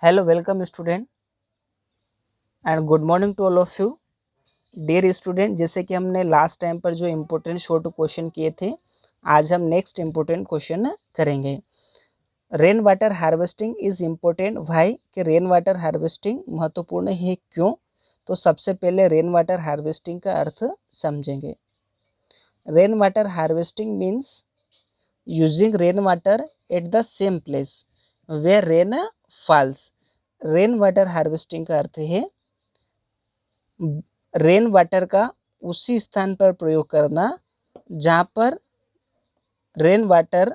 Hello welcome student and good morning to all of you dear student. जैसे कि हमने last time पर जो इम्पोर्टेंट शॉर्ट क्वेश्चन किए थे, आज हम नेक्स्ट इम्पोर्टेंट क्वेश्चन करेंगे। Rain water harvesting is important भाई कि रेन वाटर हार्वेस्टिंग महत्वपूर्ण है क्यों? तो सबसे पहले रेन वाटर हार्वेस्टिंग का अर्थ समझेंगे। Rain water harvesting means using rain water at the same place where rain falls. Rain water harvesting का अर्थ है रेन वाटर का उसी स्थान पर प्रयोग करना जहाँ पर रेन वाटर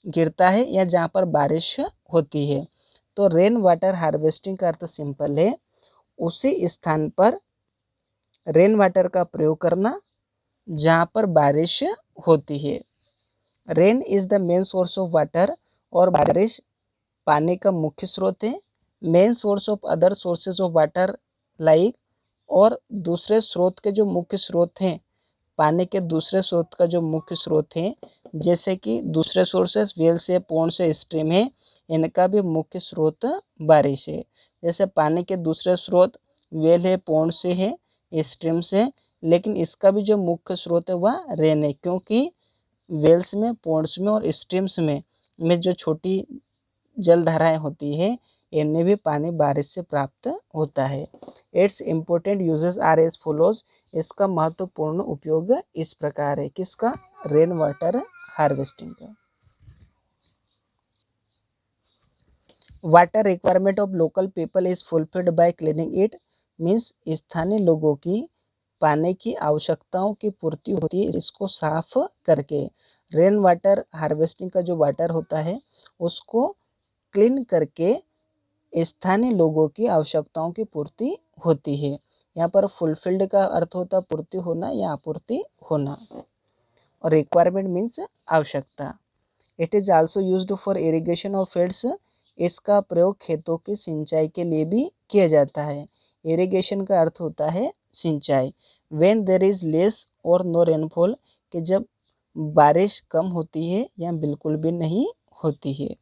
गिरता है या जहाँ पर बारिश होती है। तो रेन वाटर हार्वेस्टिंग का अर्थ सिंपल है, उसी स्थान पर रेन वाटर का प्रयोग करना जहाँ पर बारिश होती है। Rain is the main source of water, और बारिश पानी का मुख्य स्रोत है। Main source of other sources of water like, और दूसरे स्रोत के जो मुख्य स्रोत हैं, पानी के दूसरे स्रोत का जो मुख्य स्रोत है, जैसे कि दूसरे सोर्सेस वेल से, पौंड से, स्ट्रीम है, इनका भी मुख्य स्रोत बारिश है। जैसे पानी के दूसरे स्रोत वेल है, पौंड से है, स्ट्रीम से, लेकिन इसका भी जो मुख्य स्रोत है वह रेन है, क्योंकि वेल्स में, पौंड्स में और स्ट्रीम्स में जो छोटी जल धाराएं होती है, इनमें भी पानी बारिश से प्राप्त होता है। It's important uses are as follows. इसका महत्वपूर्ण उपयोग इस प्रकार है। किसका? रेन वाटर हार्वेस्टिंग का। Water requirement of local people is fulfilled by cleaning it means स्थानीय लोगों की पानी की आवश्यकताओं की पूर्ति होती है इसको साफ करके। रेन वाटर हार्वेस्टिंग का जो वाटर होता है उसको क्लीन करके स्थानीय लोगों की आवश्यकताओं की पूर्ति होती है। यहाँ पर फुलफिल्ड का अर्थ होता है पूर्ति होना या आपूर्ति होना, और रिक्वायरमेंट मीन्स आवश्यकता। It is also used for irrigation of fields. इसका प्रयोग खेतों की सिंचाई के लिए भी किया जाता है। इरिगेशन का अर्थ होता है सिंचाई। व्हेन देयर इज लेस और नो रेनफॉल, कि जब बारिश कम होती है या बिल्कुल भी नहीं होती है।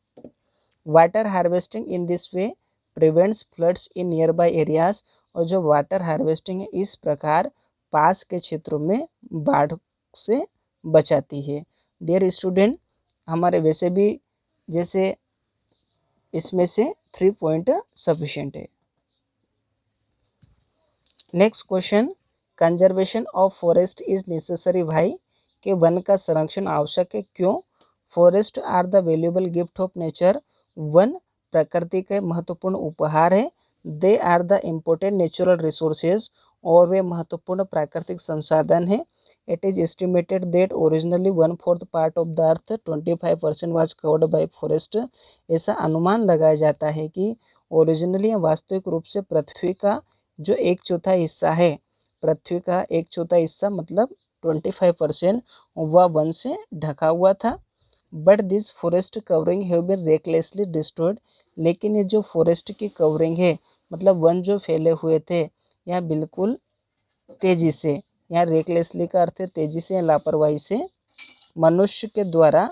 Water harvesting in this way prevents floods in near by areas, और जो वाटर हार्वेस्टिंग है इस प्रकार पास के क्षेत्रों में बाढ़ से बचाती है। डियर स्टूडेंट, हमारे वैसे भी जैसे इसमें से 3 पॉइंट सफिशिएंट है। Next question, conservation of forest is necessary भाई, कि वन का संरक्षण आवश्यक है क्यों? Forest are the valuable gift of nature. वन प्रकृति के महत्वपूर्ण उपहार है। They are the important natural resources, और वे महत्वपूर्ण प्राकृतिक संसाधन है। It is estimated that originally 1/4 part of the earth 25% was covered by forest. ऐसा अनुमान लगाया जाता है कि ओरिजिनली वास्तविक रूप से पृथ्वी का जो 1/4 हिस्सा है, पृथ्वी का 1/4 हिस्सा मतलब 25% वह वन से ढका हुआ था। But this forest covering have been recklessly destroyed, लेकिन ये जो फॉरेस्ट की कवरिंग है, मतलब वन जो फैले हुए थे, यह बिल्कुल तेजी से, यहाँ रेकलेसली का अर्थ है तेजी से या लापरवाही से, मनुष्य के द्वारा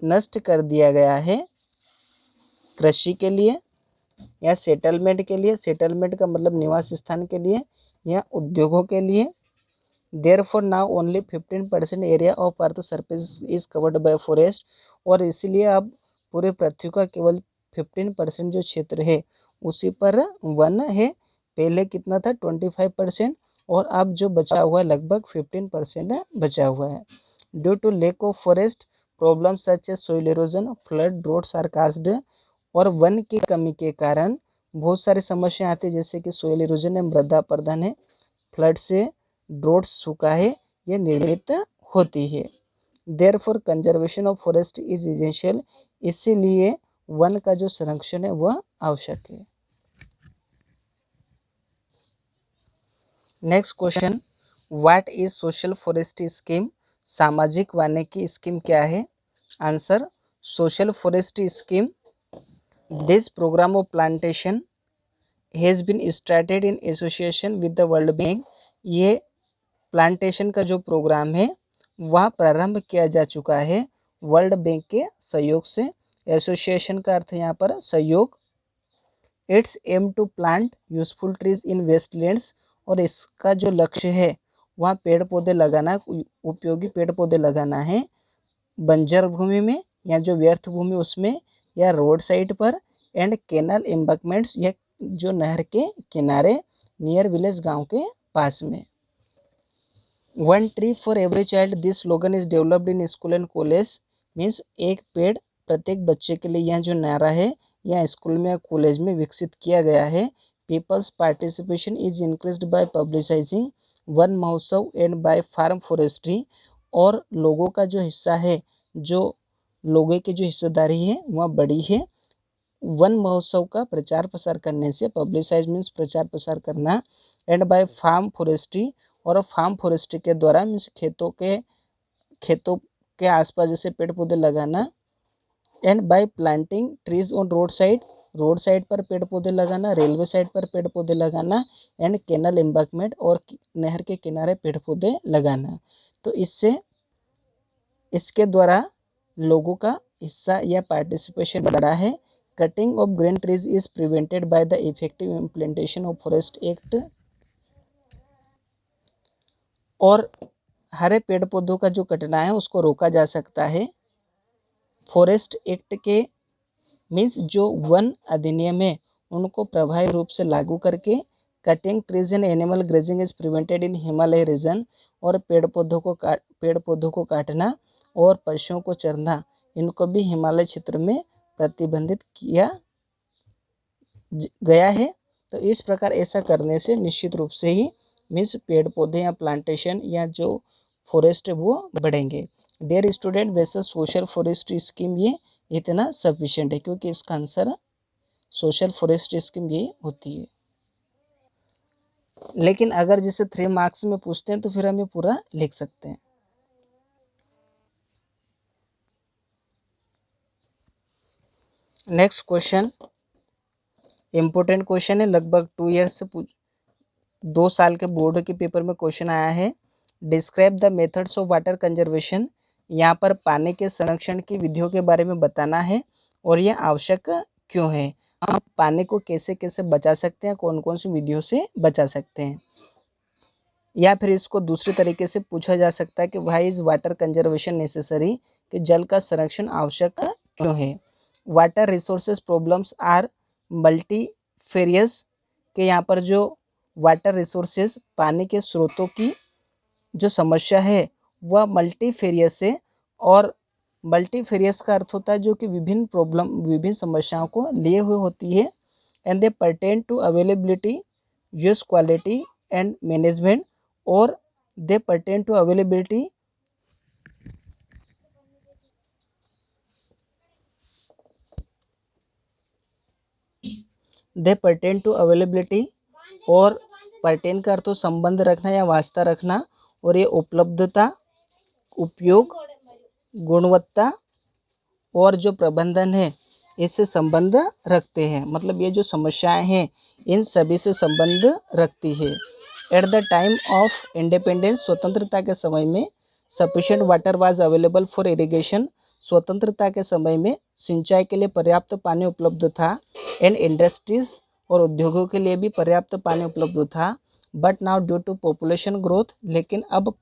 नष्ट कर दिया गया है कृषि के लिए या सेटलमेंट के लिए। सेटलमेंट का मतलब निवास स्थान के लिए या उद्योगों के लिए। Therefore now only 15% area of earth surface is covered by forest, और इसीलिए अब पूरे पृथ्वी का केवल 15% जो क्षेत्र है उसी पर वन है। पहले कितना था? 25%, और अब जो बचा हुआ है लगभग 15% बचा हुआ है। Due to lack of forest problem such as soil erosion, flood, droughts are caused, और वन की कमी के कारण बहुत सारी समस्या आती है, जैसे कि सोइल इरोजन है, मृदा अपरदन है, फ्लड से, ड्रॉट सूखा है, ये निर्मित होती है। Therefore conservation of forest is essential, इसीलिए वन का जो संरक्षण है वह आवश्यक है। Next question, what is social forestry scheme? सामाजिक वानिकी स्कीम क्या है? Answer, social forestry scheme, this programme of plantation has been started in association with the world bank. ये प्लांटेशन का जो प्रोग्राम है वह प्रारंभ किया जा चुका है वर्ल्ड बैंक के सहयोग से। एसोसिएशन का अर्थ यहाँ पर सहयोग, it's aim to plant useful trees in wastelands, और इसका जो लक्ष्य है वहाँ पेड़ पौधे लगाना, उपयोगी पेड़ पौधे लगाना है बंजर भूमि में या जो व्यर्थ भूमि उसमें, या रोड साइड पर, एंड कैनल एम्बैंकमेंट्स, या जो नहर के किनारे, नियर विलेज गांव के पास में। One tree for every child, this slogan is developed in school and college, means एक पेड़ प्रत्येक बच्चे के लिए यह जो नारा है या स्कूल में या कॉलेज में विकसित किया गया है। Peoples participation is increased by पब्लिसाइजिंग one महोत्सव एंड बाय फार्म फॉरेस्ट्री, और लोगों का जो हिस्सा है, जो लोगों की जो हिस्सेदारी है वह बड़ी है वन महोत्सव का प्रचार प्रसार करने से। पब्लिसाइज मीन्स प्रचार प्रसार करना, एंड बाय फार्म फॉरेस्ट्री, और फार्म फॉरेस्ट्री के द्वारा मीन्स खेतों के आसपास जैसे पेड़ पौधे लगाना, and bye planting trees on road side पर पेड़ पौधे लगाना, रेलवे साइड पर पेड़ पौधे लगाना, एंड कैनल एम्बैंकमेंट, और नहर के किनारे पेड़ पौधे लगाना। तो इसके द्वारा लोगों का हिस्सा या पार्टिसिपेशन बढ़ा है। Cutting of green trees is prevented by the effective implementation of forest act, और हरे पेड़ पौधों का जो कटना है उसको रोका जा सकता है। फॉरेस्ट एक्ट के मीन्स जो वन अधिनियम है उनको प्रभावी रूप से लागू करके cutting trees and animal grazing is prevented in Himalaya region, और पेड़ पौधों को काटना और पशुओं को चरना, इनको भी हिमालय क्षेत्र में प्रतिबंधित किया गया है। तो इस प्रकार ऐसा करने से निश्चित रूप से ही मीन्स पेड़ पौधे या प्लांटेशन या जो फॉरेस्ट है वो बढ़ेंगे। डियर स्टूडेंट, वैसे सोशल फॉरेस्ट स्कीम ये इतना सफिशिएंट है, क्योंकि इसका आंसर सोशल फॉरेस्ट स्कीम ये होती है। लेकिन अगर जैसे 3 मार्क्स में पूछते हैं तो फिर हम ये पूरा लिख सकते हैं। नेक्स्ट क्वेश्चन इम्पोर्टेंट क्वेश्चन है, लगभग 2 ईयर्स से 2 साल के बोर्ड के पेपर में क्वेश्चन आया है। Describe the methods of water conservation, यहाँ पर पानी के संरक्षण की विधियों के बारे में बताना है और यह आवश्यक क्यों है। हम पानी को कैसे कैसे बचा सकते हैं, कौन कौन सी विधियों से बचा सकते हैं। या फिर इसको दूसरे तरीके से पूछा जा सकता है कि why is water conservation necessary, कि जल का संरक्षण आवश्यक क्यों है। Water resources problems are multifarious, के यहाँ पर जो वाटर रिसोर्सेज पानी के स्रोतों की जो समस्या है वह मल्टीफेरियस है, और मल्टीफेरियस का अर्थ होता है जो कि विभिन्न समस्याओं को लिए हुए होती है। And they pertain to availability, use, quality and management, और दे पर्टेन टू अवेलेबिलिटी और पर्टेन का अर्थ संबंध रखना या वास्ता रखना, और ये उपलब्धता, उपयोग, गुणवत्ता और जो प्रबंधन है इससे संबंध रखते हैं। मतलब ये जो समस्याएं हैं इन सभी से संबंध रखती है। At the time of independence, स्वतंत्रता के समय में, sufficient water was available for irrigation, स्वतंत्रता के समय में सिंचाई के लिए पर्याप्त पानी उपलब्ध था। एंड इंडस्ट्रीज, और उद्योगों के लिए भी पर्याप्त पानी उपलब्ध था। But now due to population growth, लेकिन अब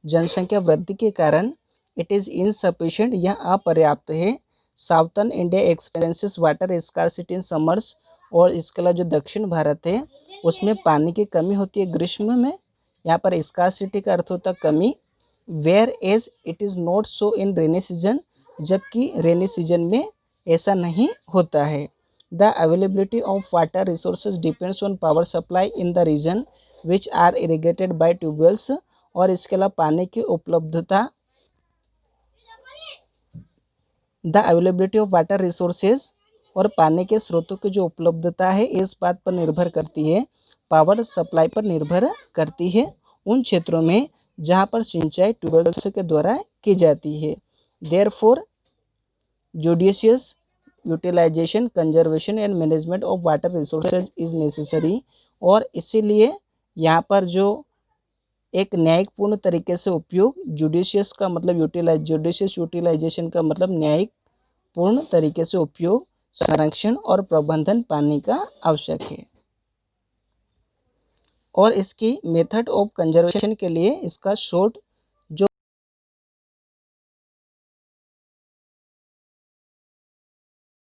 जनसंख्या वृद्धि के कारण इट इज़ इनसफिशिएंट, यह अपर्याप्त है। Southern India experiences water scarcity in summers, और इसके अलावा जो दक्षिण भारत है उसमें पानी की कमी होती है ग्रीष्म में। यहाँ पर स्कार्सिटी का अर्थ होता है कमी। Whereas it is not so in rainy season, जबकि रेनी सीजन में ऐसा नहीं होता है। The availability of water resources depends on power supply in the region which are irrigated by tubewells, और इसके अलावा पानी की उपलब्धता, the availability of water resources, और पानी के स्रोतों की जो उपलब्धता है इस बात पर निर्भर करती है, पावर सप्लाई पर निर्भर करती है उन क्षेत्रों में जहाँ पर सिंचाई ट्यूबवेल्स के द्वारा की जाती है। Therefore judicious utilisation, conservation and management of water resources is necessary, और इसीलिए यहाँ पर जो एक न्यायिकपूर्ण तरीके से उपयोग, जुडिशियस यूटिलाइजेशन का मतलब न्यायिक पूर्ण तरीके से उपयोग संरक्षण और प्रबंधन पानी का आवश्यक है। और इसकी मेथड ऑफ कंजर्वेशन के लिए इसका शॉर्ट